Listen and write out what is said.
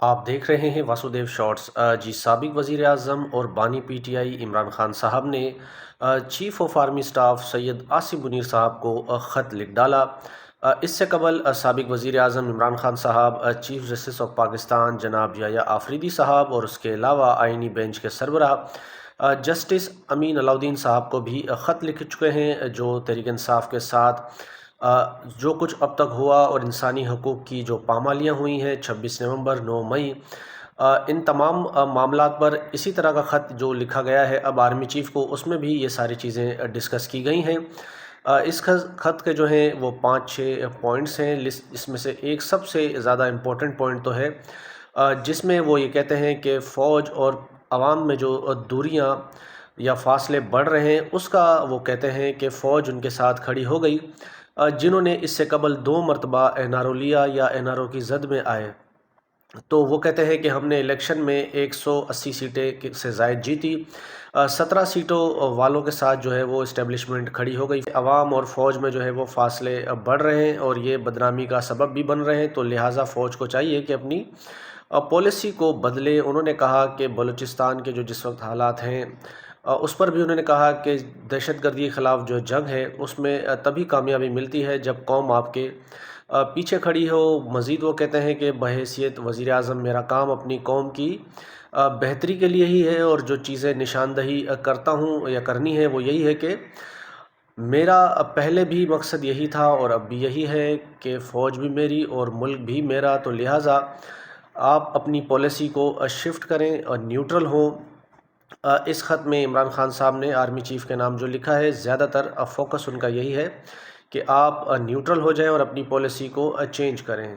آپ دیکھ رہے ہیں واسودیو شارٹس۔ جی، سابق وزیر اعظم اور بانی P T I Imran Khan صاحب نے chief of army staff Syed Asim Munir صاحب کو خط لکھ ڈالا۔ اس سے قبل سابق وزیر اعظم عمران خان صاحب، چیف جسٹس آف پاکستان جناب یحییٰ آفریدی صاحب اور اس کے علاوہ آئینی بینچ کے سربراہ جسٹس امین علاؤدین صاحب کو بھی خط لکھ چکے ہیں، جو تحریک انصاف کے ساتھ جو کچھ اب تک ہوا اور انسانی حقوق کی جو پامالیاں ہوئی ہیں 26 نومبر 9 مئی، ان تمام معاملات پر اسی طرح کا خط جو لکھا گیا ہے اب آرمی چیف کو، اس میں بھی یہ ساری چیزیں ڈسکس کی گئی ہیں۔ اس خط کے جو ہیں وہ 5-6 پوائنٹس ہیں، اس میں سے ایک سب سے زیادہ امپورٹنٹ پوائنٹ تو ہے جس میں وہ یہ کہتے ہیں کہ فوج اور عوام میں جو دوریاں یا فاصلے بڑھ رہے ہیں، اس کا وہ کہتے ہیں کہ فوج ان کے ساتھ کھڑی ہو گئی، جنہوں نے اس سے قبل 2 مرتبہ این آر او لیا یا این آر او کی زد میں آئے۔ تو وہ کہتے ہیں کہ ہم نے الیکشن میں 180 سیٹیں سے زائد جیتی، 17 سیٹوں والوں کے ساتھ جو ہے وہ اسٹیبلشمنٹ کھڑی ہو گئی۔ عوام اور فوج میں جو ہے وہ فاصلے بڑھ رہے ہیں اور یہ بدنامی کا سبب بھی بن رہے ہیں، تو لہٰذا فوج کو چاہیے کہ اپنی پالیسی کو بدلے۔ انہوں نے کہا کہ بلوچستان کے جو جس وقت حالات ہیں، اس پر بھی انہوں نے کہا کہ دہشت گردی کے خلاف جو جنگ ہے اس میں تبھی کامیابی ملتی ہے جب قوم آپ کے پیچھے کھڑی ہو۔ مزید وہ کہتے ہیں کہ بحیثیت وزیر اعظم میرا کام اپنی قوم کی بہتری کے لیے ہی ہے، اور جو چیزیں نشاندہی کرتا ہوں یا کرنی ہے وہ یہی ہے کہ میرا پہلے بھی مقصد یہی تھا اور اب بھی یہی ہے کہ فوج بھی میری اور ملک بھی میرا، تو لہٰذا آپ اپنی پالیسی کو شفٹ کریں اور نیوٹرل ہوں۔ اس خط میں عمران خان صاحب نے آرمی چیف کے نام جو لکھا ہے، زیادہ تر فوکس ان کا یہی ہے کہ آپ نیوٹرل ہو جائیں اور اپنی پالیسی کو چینج کریں۔